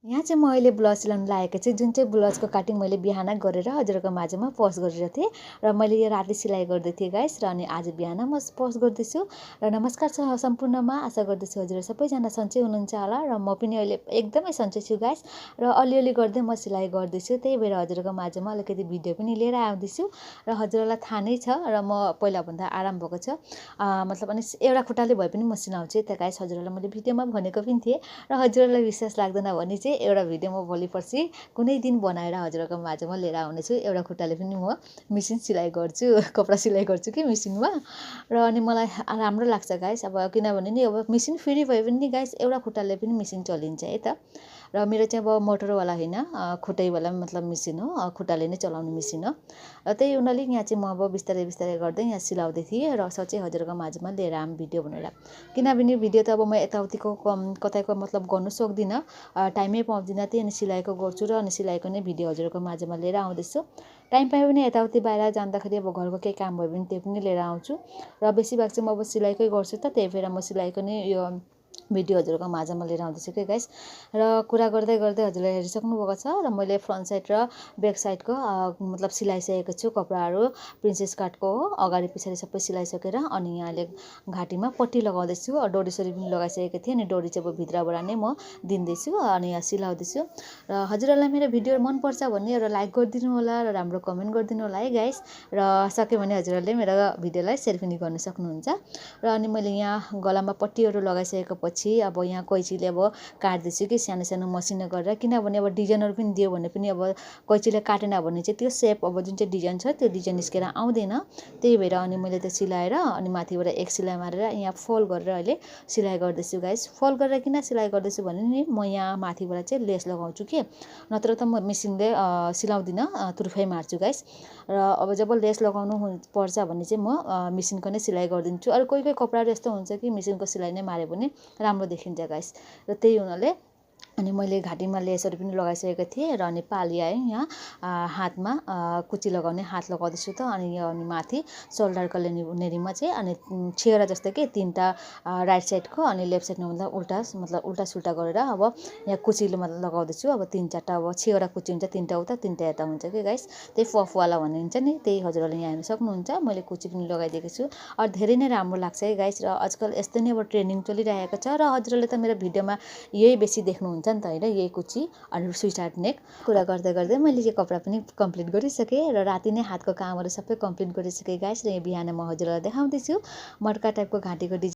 यहाँ चाहिँ म अहिले ब्लाउज सिलाउनु लागेको चाहिँ जुन चाहिँ ब्लाउजको काटिङ मैले बिहान गरेर हजुरहरूको माझमा पोस्ट गरेर थिएँ र मैले यो राति सिलाइ गर्दै थिएँ गाइस र अनि आज बिहान म पोस्ट गर्दैछु र नमस्कार छ सम्पूर्णमा आशा गर्दैछु हजुरहरू सबैजना सन्चै हुनुहुन्छ होला र म पनि अहिले एकदमै सन्चै छु गाइस र अलिअलि गर्दै म सिलाइ गर्दैछु त्यही भएर हजुरहरूको माझमा अलिकति भिडियो पनि लिएर आउँदैछु र हजुरहरूलाई थाहा नै छ र म पहिलाभन्दा आराम भएको छ मतलब अनि एउटा खुट्टाले भए पनि म सिलाउँछु त गाइस हजुरहरूलाई मैले भिडियोमा भनेको पनि थिएँ र हजुरहरूलाई विश्वास लाग्दैन भने चाहिँ एउटा भिडियो म भोलि पर्सि कुनै दिन बनाएर हजुरहरूको माझमा लिएर आउनेछु एउटा खुट्टाले पनि म मिसिन सिलाइ गर्छु कपडा सिलाइ गर्छु कि मिसिनमा र अनि मलाई राम्रो लाग्छ गाइस अब किनभने नि अब मिसिन फ्री भए पनि नि गाइस एउटा खुट्टाले पनि मिसिन चलिन्छ है त र मेरो चाहिँ अब मोटरवाला होइन खुट्टैवाला मतलब मिसिन हो खुट्टाले नै चलाउने मिसिन हो र त्यही हुनाले यहाँ चाहिँ म अब बिस्तारै बिस्तारै गर्दै यहाँ सिलाउँदै थिएँ र सोचेँ हजुरहरूको माझमा लिएर आऊँ भिडियो भनेर किनभने भिडियो त अब म यताउतिको कतैको मतलब गर्नु सक्दिनँ टाइमै पाउँदिनँ त्यही अनि सिलाइको गर्छु र अनि सिलाइको नै भिडियो हजुरहरूको माझमा लिएर आउँदैछु टाइम पायो भने यताउति बाहिर जाँदाखेरि अब घरको केही काम भयो भने त्यो पनि लिएर आउँछु र बेसी भाग चाहिँ म अब सिलाइकै गर्छु त त्यही भएर म सिलाइको नै यो भिडियो हजुरहरूको माझमा लिएर आउँदैछु कि गाइस र कुरा गर्दै गर्दै हजुरले हेरिसक्नु भएको छ र मैले फ्रन्ट साइड र ब्याक साइडको मतलब सिलाइसकेको छु कपडाहरू प्रिन्सेस काटको हो अगाडि पछाडि सबै सिलाइसकेर अनि यहाँले घाँटीमा पट्टी लगाउँदैछु डोरी सोरी पनि लगाइसकेको थिएँ अनि डोरी चाहिँ अब भित्रबाट नै म दिँदैछु अनि यहाँ सिलाउँदैछु र हजुरहरूलाई मेरो भिडियो मनपर्छ भने एउटा लाइक गरिदिनु होला र राम्रो कमेन्ट गरिदिनु होला है गाइस र सक्यो भने हजुरहरूले मेरो भिडियोलाई सेयर पनि गर्न सक्नुहुन्छ र अनि मैले यहाँ गलामा पट्टीहरू लगाइसकेको पछि अब यहाँ कैँचीले अब काट्दैछु कि सानो सानो मसिनो गरेर किनभने अब डिजाइनहरू पनि दियो भने पनि अब कैँचीले काटेन भने चाहिँ त्यो सेप अब जुन चाहिँ डिजाइन छ त्यो डिजाइन निस्केर आउँदैन त्यही भएर अनि मैले त्यो सिलाएर अनि माथिबाट एक सिलाइ मारेर यहाँ फोल्ड गरेर अहिले सिलाइ गर्दैछु गाइस फोल्ड गरेर किन सिलाइ गर्दैछु भने नि म यहाँ माथिबाट चाहिँ लेस लगाउँछु कि नत्र त म मिसिनले सिलाउँदिनँ तुर्फै मार्छु गाइस र अब जब लेस लगाउनु पर्छ भने चाहिँ म मिसिनको नै सिलाइ गरिदिन्छु अरू कोही कोही कपडाहरू यस्तो हुन्छ कि मिसिनको सिलाइ नै माऱ्यो भने राम्रो देखिन्छ गाइस र त्यही हुनाले अनि मैले घाँटीमा लेसहरू पनि लगाइसकेको थिएँ र अनि पाली आएँ यहाँ हातमा कुची लगाउने हात लगाउँदैछु त अनि यो अनि माथि सोल्डरको नेरीमा चाहिँ अनि छेउरा जस्तो कि तिनवटा राइट साइडको अनि लेफ्ट साइडमा मतलब उल्टा सुल्टा गरेर अब यहाँ कुचीले लगाउँदैछु अब तिन चारवटा अब छेउरा कुची हुन्छ तिनवटा उता तिनवटा यता हुन्छ कि गाइस त्यही पफवाला भनिन्छ नि त्यही हजुरहरूले यहाँ हेर्न सक्नुहुन्छ मैले कुची पनि लगाइदिएको छु अरू धेरै नै राम्रो लाग्छ है गाइस र आजकल यस्तै नै अब ट्रेनिङ चलिरहेको छ र हजुरहरूले त मेरो भिडियोमा यही बेसी देख्नुहुन्छ नि त होइन यही कुची अनि स्विच नेक कुरा गर्दै गर्दै मैले यो कपडा पनि कम्प्लिट गरिसकेँ र राति नै हातको कामहरू सबै कम्प्लिट गरिसकेँ गाइस र यो बिहान म हजुरलाई देखाउँदैछु मर्का टाइपको घाँटीको डिजाइन